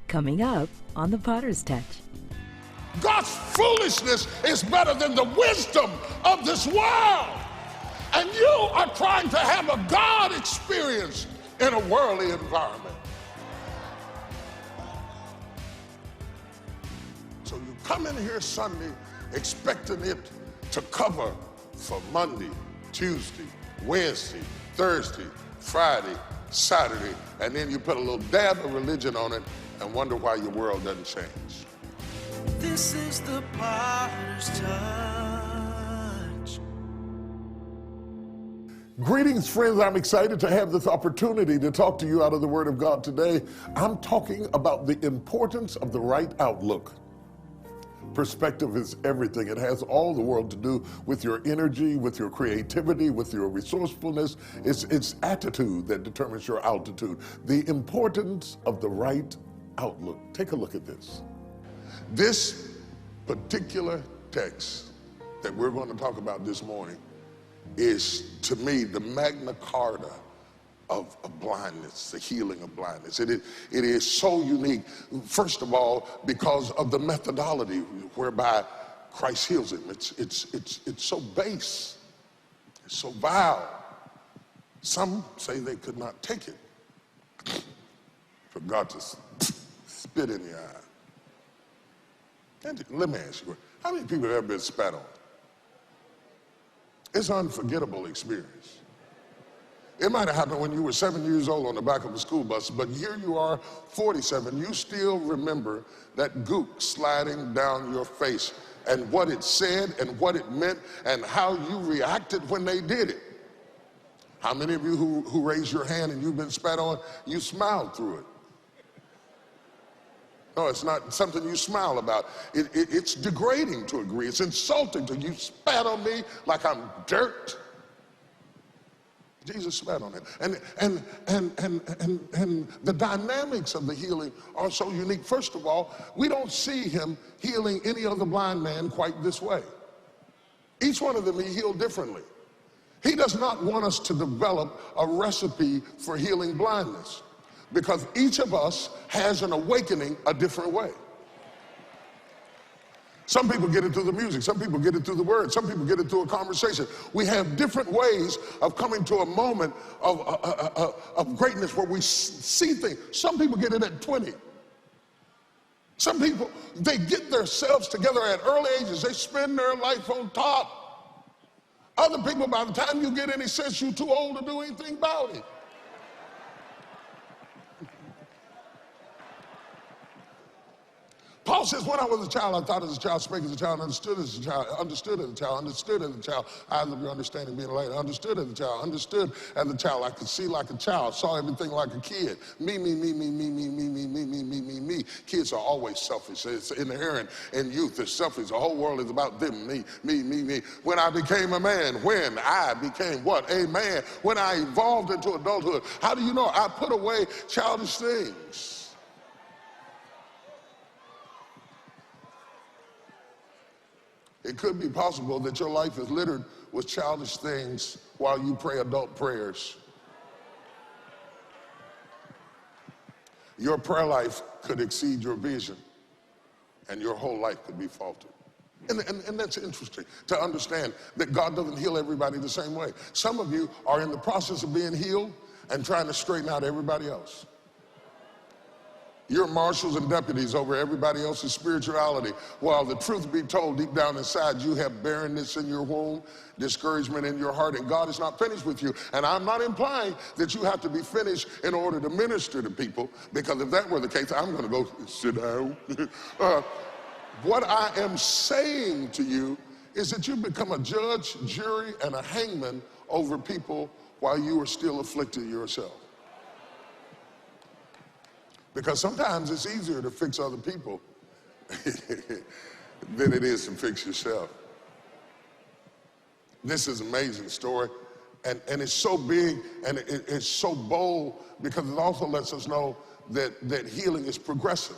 Coming up on The Potter's Touch. God's foolishness is better than the wisdom of this world. And you are trying to have a God experience in a worldly environment. So you come in here Sunday expecting it to cover for Monday, Tuesday, Wednesday, Thursday, Friday, Saturday, and then you put a little dab of religion on it and wonder why your world doesn't change. This is the Potter's Touch. Greetings, friends. I'm excited to have this opportunity to talk to you out of the Word of God today. I'm talking about the importance of the right outlook. Perspective is everything. It has all the world to do with your energy, with your creativity, with your resourcefulness. It's attitude that determines your altitude. The importance of the right outlook. Take a look at this. This particular text that we're going to talk about this morning is, to me, the Magna Carta of blindness, the healing of blindness. It is so unique, first of all, because of the methodology whereby Christ heals him. It's so base, it's so vile. Some say they could not take it for God to spit in your eye. And let me ask you, how many people have ever been spat on? It's an unforgettable experience. It might have happened when you were 7 years old on the back of a school bus, but here you are, 47, you still remember that gook sliding down your face and what it said and what it meant and how you reacted when they did it. How many of you who raised your hand and you've been spat on, you smiled through it? No, it's not something you smile about. It's degrading to a degree. It's insulting to you. Spat on me like I'm dirt. Jesus spat on him. And the dynamics of the healing are so unique. First of all, we don't see him healing any other blind man quite this way. Each one of them he healed differently. He does not want us to develop a recipe for healing blindness, because each of us has an awakening a different way. Some people get it through the music. Some people get it through the word. Some people get it through a conversation. We have different ways of coming to a moment of greatness where we see things. Some people get it at 20. Some people, they get themselves together at early ages. They spend their life on top. Other people, by the time you get any sense, you're too old to do anything about it. Paul says, when I was a child, I thought as a child, spake as a child, understood as a child, understood as a child, understood as a child. Eyes of your understanding being enlightened. Understood as a child, understood as a child. I could see like a child, saw everything like a kid. Me. Kids are always selfish. It's inherent in youth. They're selfish. The whole world is about them. Me. When I became a man, when I became what? A man. When I evolved into adulthood. How do you know? I put away childish things. It could be possible that your life is littered with childish things while you pray adult prayers. Your prayer life could exceed your vision, and your whole life could be faulted. And that's interesting to understand that God doesn't heal everybody the same way. Some of you are in the process of being healed and trying to straighten out everybody else. You're marshals and deputies over everybody else's spirituality, while the truth be told, deep down inside, you have barrenness in your womb, discouragement in your heart, and God is not finished with you. And I'm not implying that you have to be finished in order to minister to people, because if that were the case, I'm going to go sit down. What I am saying to you is that you become a judge, jury, and a hangman over people while you are still afflicted yourself. Because sometimes it's easier to fix other people than it is to fix yourself. This is an amazing story, and it's so big and it's so bold, because it also lets us know that healing is progressive.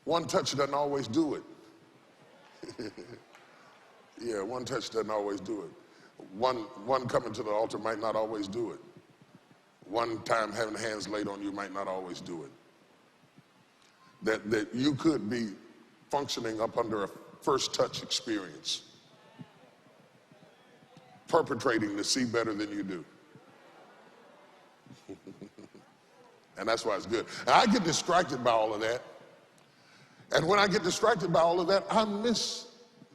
One touch doesn't always do it. Yeah, one touch doesn't always do it. One coming to the altar might not always do it. One time having hands laid on you might not always do it. that you could be functioning up under a first touch experience, perpetrating to see better than you do. And that's why it's good. And I get distracted by all of that. And when I get distracted by all of that, I miss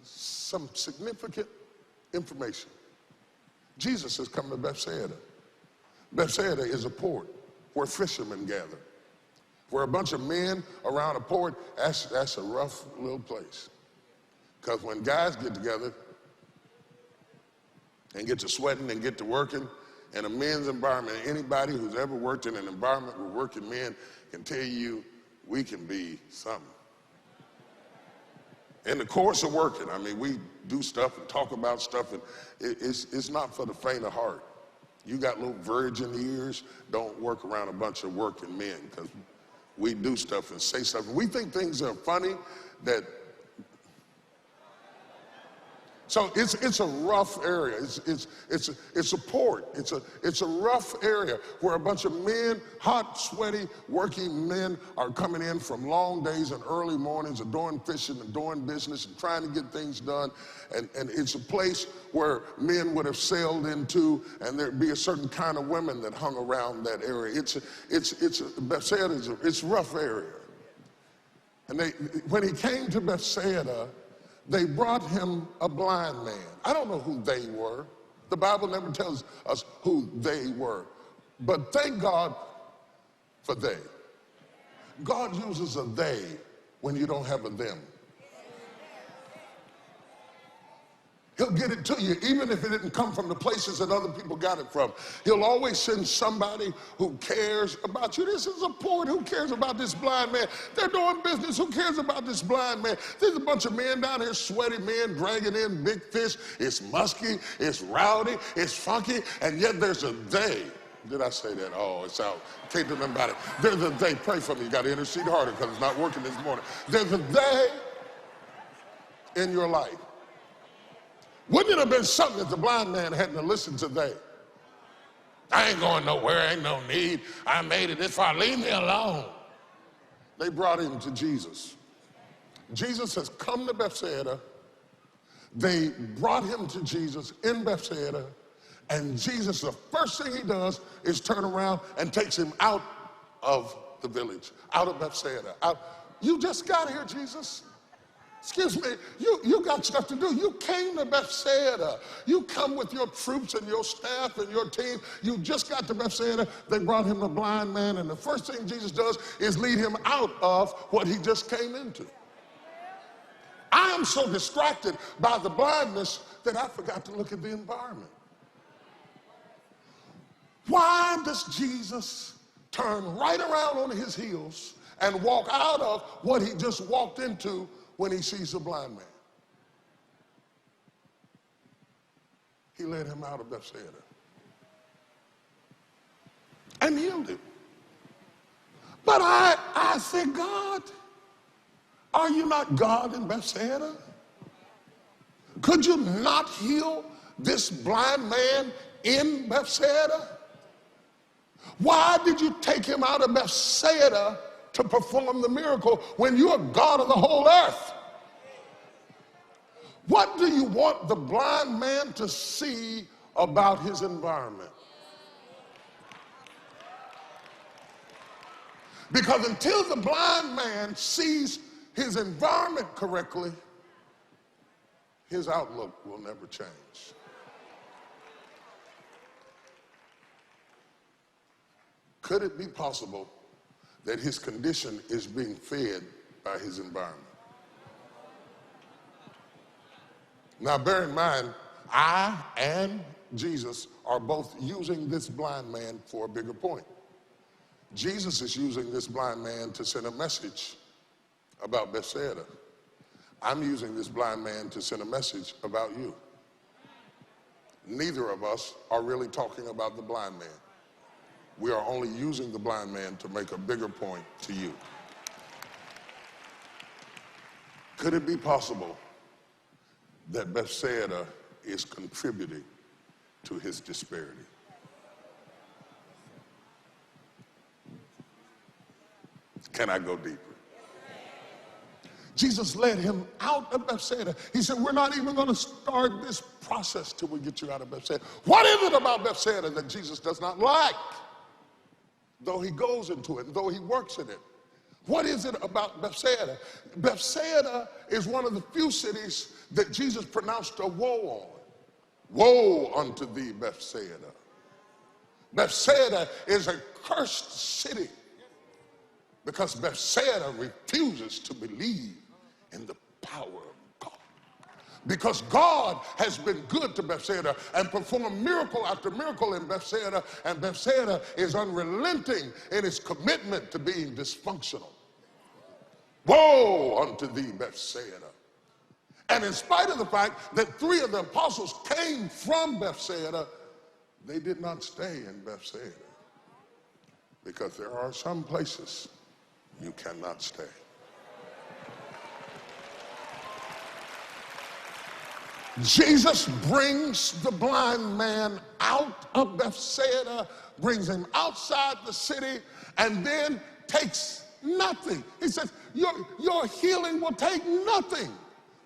some significant information. Jesus has come to Bethsaida. Bethsaida is a port where fishermen gather. Where a bunch of men around a port, that's a rough little place. Because when guys get together and get to sweating and get to working, in a men's environment, anybody who's ever worked in an environment with working men can tell you we can be something. In the course of working, I mean, we do stuff and talk about stuff, and it's not for the faint of heart. You got little virgin ears, don't work around a bunch of working men, because we do stuff and say stuff. We think things are funny that. So it's a rough area. It's a port. It's a rough area where a bunch of men, hot, sweaty, working men, are coming in from long days and early mornings and doing fishing and doing business and trying to get things done. And it's a place where men would have sailed into, and there'd be a certain kind of women that hung around that area. Bethsaida it's a rough area. And when he came to Bethsaida, they brought him a blind man. I don't know who they were. The Bible never tells us who they were. But thank God for they. God uses a they when you don't have a them. He'll get it to you, even if it didn't come from the places that other people got it from. He'll always send somebody who cares about you. This is a port. Who cares about this blind man? They're doing business. Who cares about this blind man? There's a bunch of men down here, sweaty men, dragging in big fish. It's musky, it's rowdy, it's funky, and yet there's a they. Did I say that? Oh, it's out. Can't do nothing about it. There's a they. Pray for me. You got to intercede harder because it's not working this morning. There's a they in your life. Wouldn't it have been something if the blind man hadn't listened to they? I ain't going nowhere, ain't no need. I made it this far, leave me alone. They brought him to Jesus. Jesus has come to Bethsaida. They brought him to Jesus in Bethsaida, and Jesus, the first thing he does is turn around and takes him out of the village, out of Bethsaida. You just got here, Jesus. Excuse me, you got stuff to do. You came to Bethsaida. You come with your troops and your staff and your team. You just got to Bethsaida. They brought him the blind man, and the first thing Jesus does is lead him out of what he just came into. I am so distracted by the blindness that I forgot to look at the environment. Why does Jesus turn right around on his heels and walk out of what he just walked into when he sees a blind man? He led him out of Bethsaida and healed him. But I said, God, are you not God in Bethsaida? Could you not heal this blind man in Bethsaida? Why did you take him out of Bethsaida to perform the miracle when you're God of the whole earth? What do you want the blind man to see about his environment? Because until the blind man sees his environment correctly, his outlook will never change. Could it be possible that his condition is being fed by his environment? Now, bear in mind, I and Jesus are both using this blind man for a bigger point. Jesus is using this blind man to send a message about Bethsaida. I'm using this blind man to send a message about you. Neither of us are really talking about the blind man. We are only using the blind man to make a bigger point to you. Could it be possible that Bethsaida is contributing to his disparity? Can I go deeper? Jesus led him out of Bethsaida. He said, we're not even going to start this process till we get you out of Bethsaida. What is it about Bethsaida that Jesus does not like? Though he goes into it, though he works in it. What is it about Bethsaida? Bethsaida is one of the few cities that Jesus pronounced a woe on. Woe unto thee, Bethsaida. Bethsaida is a cursed city because Bethsaida refuses to believe in the power of God. Because God has been good to Bethsaida and performed miracle after miracle in Bethsaida, and Bethsaida is unrelenting in its commitment to being dysfunctional. Woe unto thee, Bethsaida. And in spite of the fact that 3 of the apostles came from Bethsaida, they did not stay in Bethsaida. Because there are some places you cannot stay. Jesus brings the blind man out of Bethsaida, brings him outside the city, and then takes nothing. He says, your healing will take nothing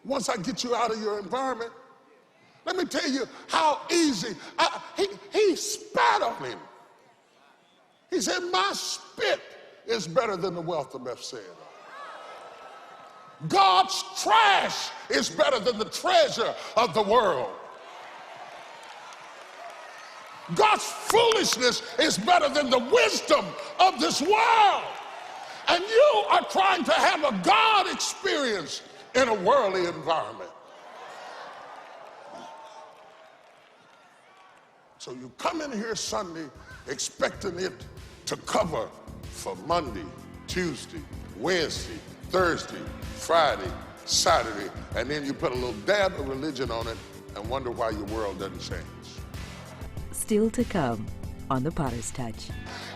once I get you out of your environment. Let me tell you how easy. He spat on him. He said, my spit is better than the wealth of Bethsaida. God's trash is better than the treasure of the world. God's foolishness is better than the wisdom of this world. And you are trying to have a God experience in a worldly environment. So you come in here Sunday expecting it to cover for Monday, Tuesday, Wednesday, Thursday, Friday, Saturday, and then you put a little dab of religion on it and wonder why your world doesn't change. Still to come on The Potter's Touch.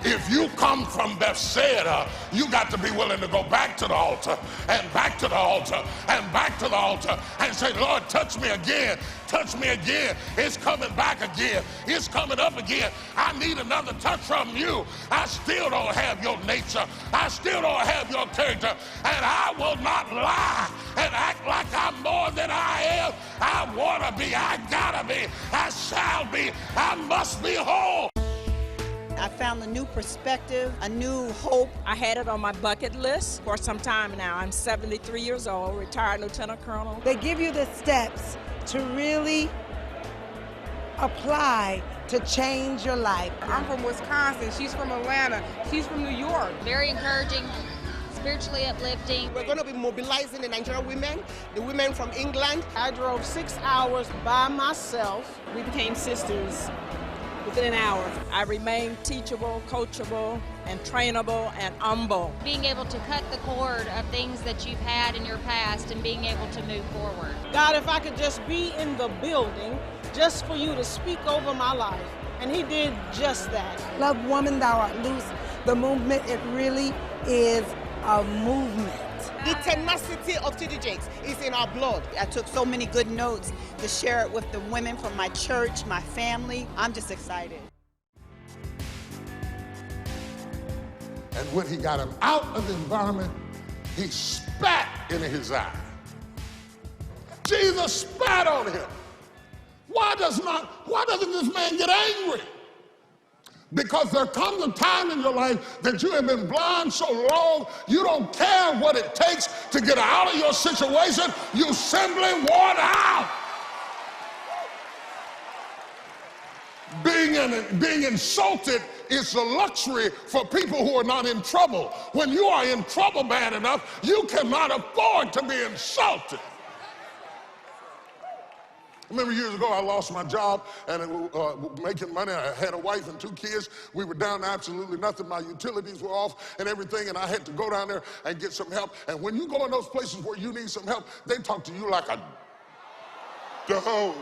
If you come from Bethsaida, you got to be willing to go back to the altar and back to the altar and back to the altar and say, Lord, touch me again. Touch me again. It's coming back again. It's coming up again. I need another touch from you. I still don't have your nature. I still don't have your character. And I will not lie and act like I'm more than I am. I want to be. I gotta be. I shall be. I must be whole. I found a new perspective, a new hope. I had it on my bucket list for some time now. I'm 73 years old, retired lieutenant colonel. They give you the steps to really apply to change your life. I'm from Wisconsin, she's from Atlanta, she's from New York. Very encouraging, spiritually uplifting. We're going to be mobilizing the Nigerian women, the women from England. I drove 6 hours by myself. We became sisters within an hour. I remain teachable, coachable, and trainable and humble. Being able to cut the cord of things that you've had in your past and being able to move forward. God, if I could just be in the building just for you to speak over my life. And he did just that. Love, woman, thou art loose. The movement, it really is a movement. The tenacity of TD Jakes is in our blood. I took so many good notes to share it with the women from my church, my family. I'm just excited. And when he got him out of the environment, he spat in his eye. Jesus spat on him. Why doesn't this man get angry? Because there comes a time in your life that you have been blind so long, you don't care what it takes to get out of your situation. You simply want out. Being insulted is a luxury for people who are not in trouble. When you are in trouble bad enough, you cannot afford to be insulted. I remember years ago I lost my job and making money. I had a wife and 2 kids. We were down to absolutely nothing. My utilities were off and everything, and I had to go down there and get some help. And when you go in those places where you need some help, they talk to you like a dog.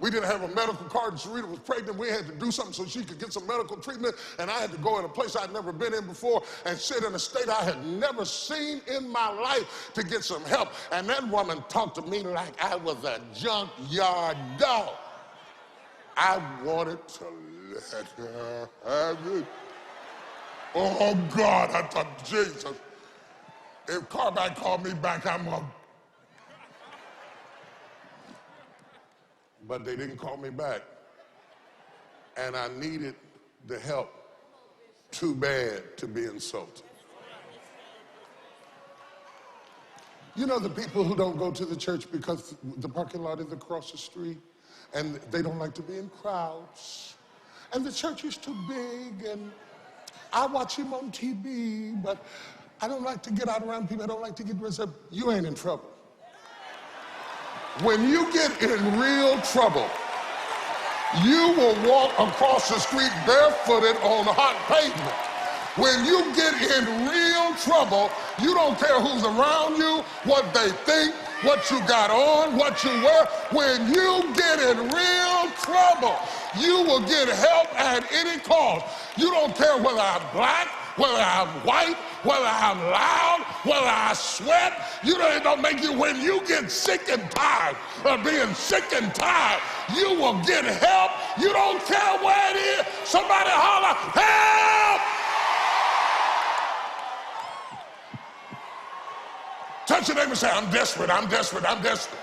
We didn't have a medical card. Serita was pregnant. We had to do something so she could get some medical treatment. And I had to go in a place I'd never been in before and sit in a state I had never seen in my life to get some help. And that woman talked to me like I was a junkyard dog. I wanted to let her have it. Oh, God, I thought, Jesus. If Carbide called me back, I'm going. But they didn't call me back. And I needed the help too bad to be insulted. You know the people who don't go to the church because the parking lot is across the street and they don't like to be in crowds. And the church is too big and I watch him on TV, but I don't like to get out around people. I don't like to get dressed up. You ain't in trouble. When you get in real trouble, you will walk across the street barefooted on hot pavement. When you get in real trouble, you don't care who's around you, what they think, what you got on, what you wear. When you get in real trouble, you will get help at any cost. You don't care whether I'm black, whether I'm white, whether I'm loud, whether I sweat. It don't make you, when you get sick and tired of being sick and tired, you will get help. You don't care where it is. Somebody holler, help! Touch your neighbor and say, I'm desperate, I'm desperate, I'm desperate.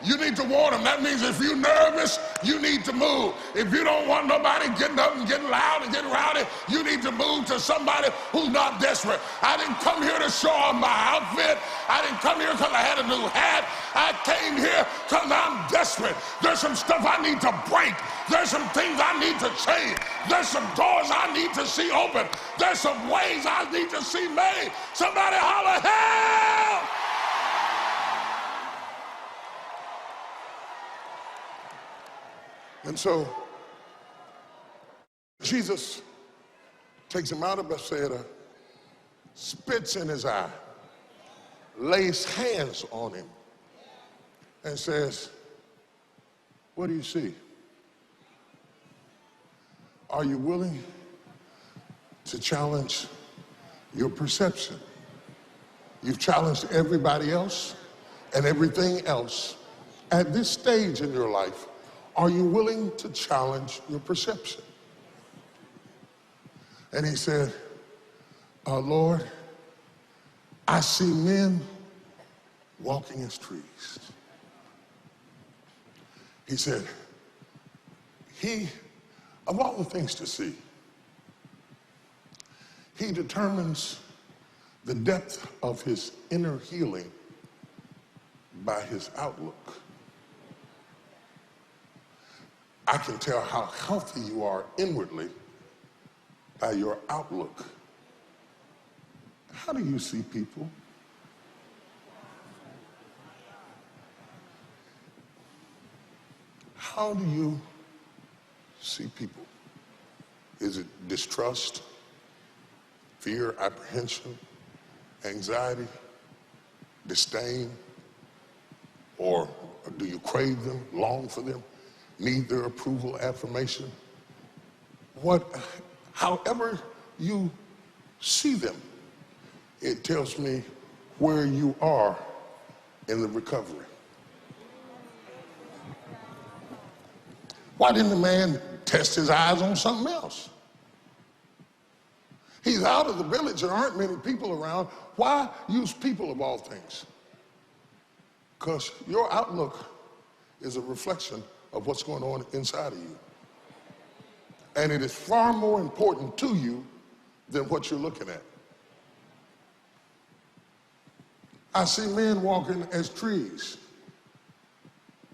You need to warn them. That means if you're nervous, you need to move. If you don't want nobody getting up and getting loud and getting rowdy, you need to move to somebody who's not desperate. I didn't come here to show off my outfit. I didn't come here because I had a new hat. I came here because I'm desperate. There's some stuff I need to break. There's some things I need to change. There's some doors I need to see open. There's some ways I need to see made. Somebody holler, help! And so Jesus takes him out of Bethsaida, spits in his eye, lays hands on him, and says, what do you see? Are you willing to challenge your perception? You've challenged everybody else and everything else. At this stage in your life, are you willing to challenge your perception? And he said, Lord, I see men walking as trees. He said, of all the things to see, he determines the depth of his inner healing by his outlook. I can tell how healthy you are inwardly by your outlook. How do you see people? How do you see people? Is it distrust, fear, apprehension, anxiety, disdain? Or do you crave them, long for them? Need their approval, affirmation? However you see them, it tells me where you are in the recovery. Why didn't the man test his eyes on something else? He's out of the village, there aren't many people around. Why use people of all things? Because your outlook is a reflection of what's going on inside of you. And it is far more important to you than what you're looking at. I see men walking as trees.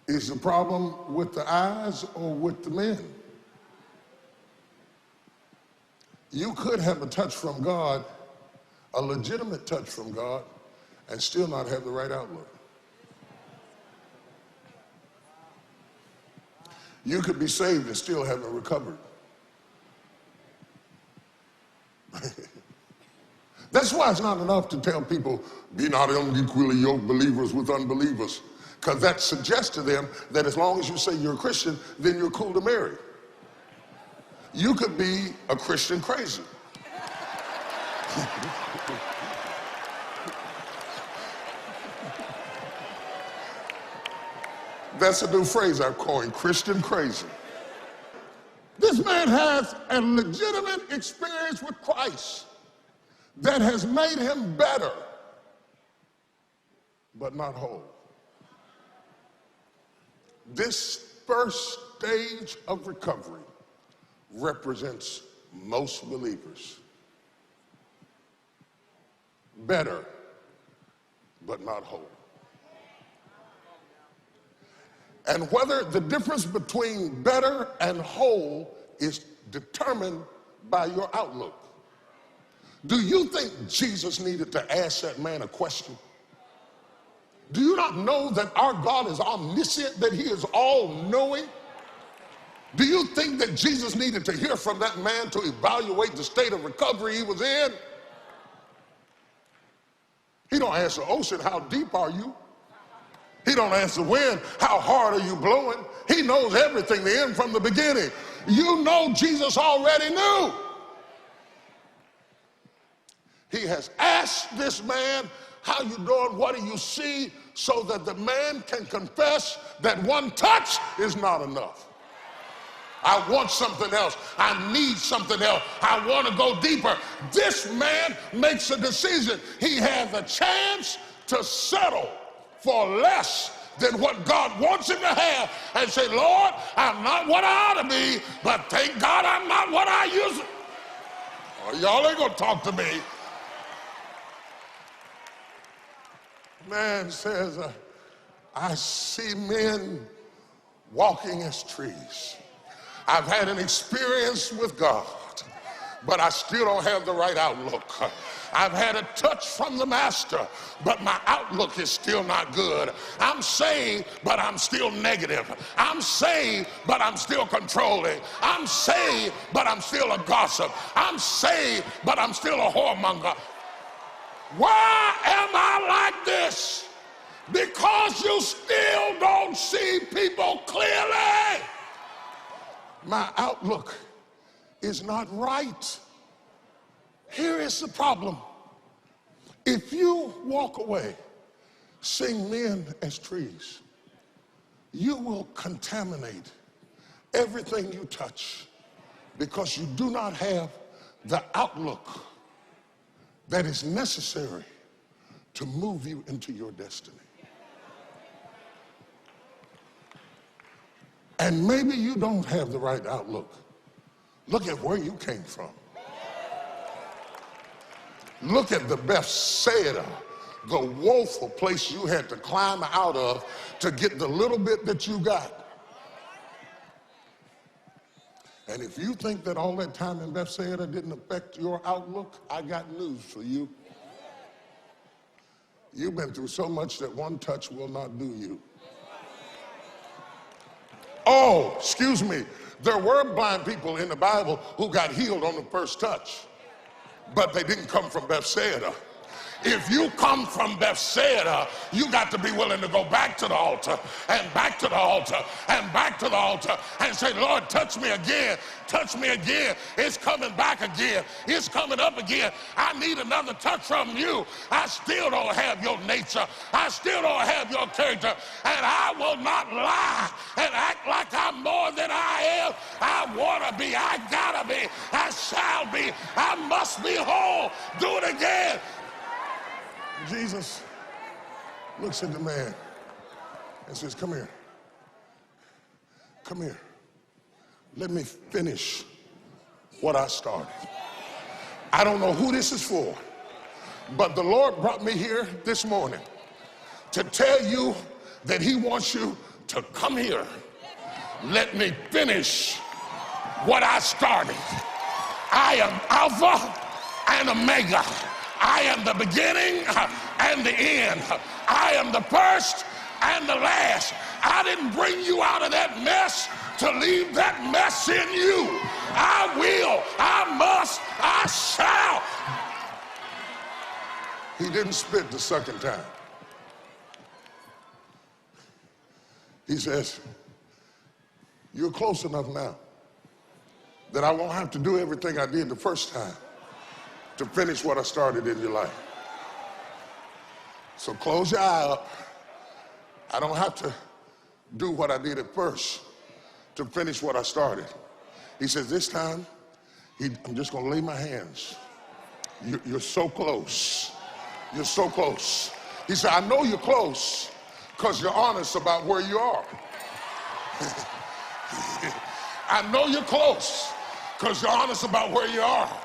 Is the problem with the eyes or with the men? You could have a touch from God, a legitimate touch from God, and still not have the right outlook. You could be saved and still haven't recovered. That's why it's not enough to tell people, be not unequally yoked believers with unbelievers, because that suggests to them that as long as you say you're a Christian, then you're cool to marry. You could be a Christian crazy. That's a new phrase I've coined, Christian crazy. This man has a legitimate experience with Christ that has made him better but not whole. This first stage of recovery represents most believers. Better, but not whole. And whether the difference between better and whole is determined by your outlook. Do you think Jesus needed to ask that man a question? Do you not know that our God is omniscient, that he is all-knowing? Do you think that Jesus needed to hear from that man to evaluate the state of recovery he was in? He don't ask the ocean, how deep are you? He don't ask the wind, how hard are you blowing? He knows everything, the end from the beginning. You know Jesus already knew. He has asked this man, how you doing, what do you see, so that the man can confess that one touch is not enough. I want something else. I need something else. I want to go deeper. This man makes a decision. He has a chance to settle for less than what God wants him to have and say, Lord, I'm not what I ought to be, but thank God I'm not what I used to. Oh, y'all ain't going to talk to me. Man says, I see men walking as trees. I've had an experience with God, but I still don't have the right outlook. I've had a touch from the master, but my outlook is still not good. I'm saved, but I'm still negative. I'm saved, but I'm still controlling. I'm saved, but I'm still a gossip. I'm saved, but I'm still a whoremonger. Why am I like this? Because you still don't see people clearly. My outlook is not right. Here is the problem. If you walk away seeing men as trees, you will contaminate everything you touch because you do not have the outlook that is necessary to move you into your destiny. And maybe you don't have the right outlook. Look at where you came from. Look at the Bethsaida, the woeful place you had to climb out of to get the little bit that you got. And if you think that all that time in Bethsaida didn't affect your outlook, I got news for you. You've been through so much that one touch will not do you. Oh, excuse me. There were blind people in the Bible who got healed on the first touch, but they didn't come from Bethsaida. If you come from Bethsaida, you got to be willing to go back to the altar and back to the altar and back to the altar and say, Lord, touch me again. Touch me again. It's coming back again. It's coming up again. I need another touch from you. I still don't have your nature. I still don't have your character. And I will not lie and act like I'm more than I am. I want to be. I got to be. I shall be. I must be whole. Do it again. Jesus looks at the man and says, come here. Come here. Let me finish what I started. I don't know who this is for, but the Lord brought me here this morning to tell you that he wants you to come here. Let me finish what I started. I am Alpha and Omega. I am the beginning and the end. I am the first and the last. I didn't bring you out of that mess to leave that mess in you. I will, I must, I shall. He didn't spit the second time. He says, you're close enough now that I won't have to do everything I did the first time to finish what I started in your life. So close your eye up. I don't have to do what I did at first to finish what I started. He says, this time, I'm just gonna lay my hands. You're so close. You're so close. He said, I know you're close because you're honest about where you are. I know you're close because you're honest about where you are.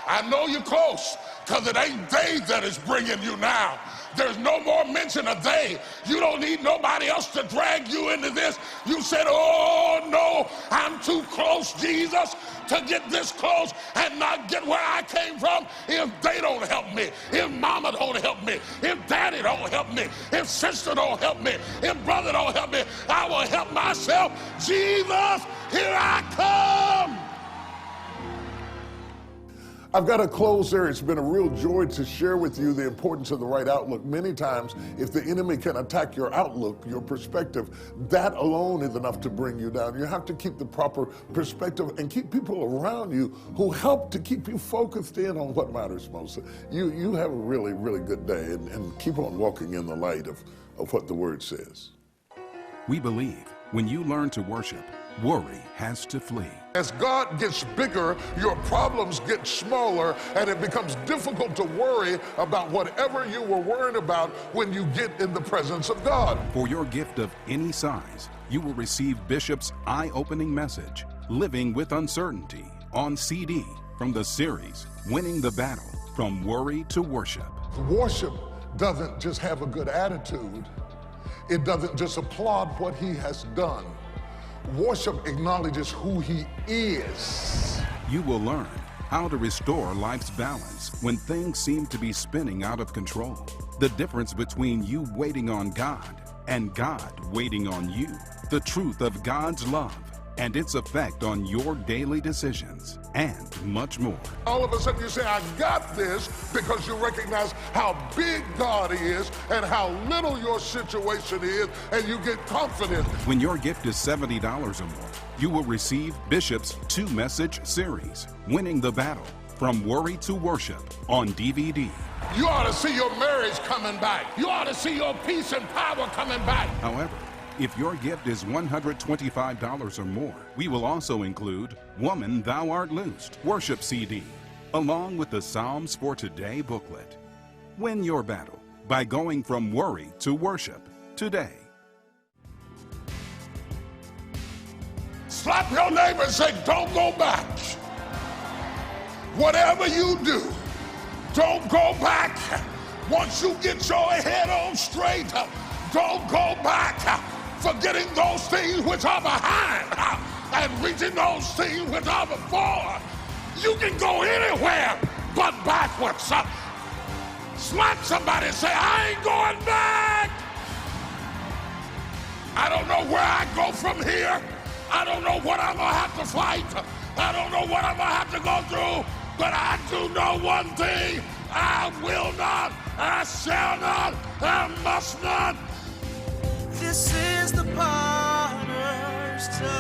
I know you're close because it ain't they that is bringing you now. There's no more mention of they. You don't need nobody else to drag you into this. You said, oh no, I'm too close, Jesus, to get this close and not get where I came from. If they don't help me, if mama don't help me, if daddy don't help me, if sister don't help me, if brother don't help me, I will help myself. Jesus, here I come. I've got to close there. It's been a real joy to share with you the importance of the right outlook. Many times, if the enemy can attack your outlook, your perspective, that alone is enough to bring you down. You have to keep the proper perspective and keep people around you who help to keep you focused in on what matters most. You have a really, really good day and keep on walking in the light of what the Word says. We believe when you learn to worship, worry has to flee. As God gets bigger, your problems get smaller, and it becomes difficult to worry about whatever you were worrying about when you get in the presence of God. For your gift of any size, you will receive Bishop's eye-opening message, Living with Uncertainty, on CD from the series, Winning the Battle, From Worry to Worship. Worship doesn't just have a good attitude. It doesn't just applaud what He has done. Worship acknowledges who He is. You will learn how to restore life's balance when things seem to be spinning out of control. The difference between you waiting on God and God waiting on you. The truth of God's love and its effect on your daily decisions, and much more. All of a sudden you say, I got this, because you recognize how big God is and how little your situation is, and you get confident. When your gift is $70 or more, you will receive Bishop's 2-message series, Winning the Battle, From Worry to Worship, on DVD. You ought to see your marriage coming back. You ought to see your peace and power coming back. However, if your gift is $125 or more, we will also include Woman Thou Art Loosed Worship CD, along with the Psalms for Today booklet. Win your battle by going from worry to worship today. Slap your neighbor and say, don't go back. Whatever you do, don't go back. Once you get your head on straight, don't go back. Forgetting those things which are behind and reaching those things which are before. You can go anywhere but backwards. Slap somebody and say, I ain't going back. I don't know where I go from here. I don't know what I'm going to have to fight. I don't know what I'm going to have to go through. But I do know one thing. I will not, I shall not, I must not. This is the potter's touch.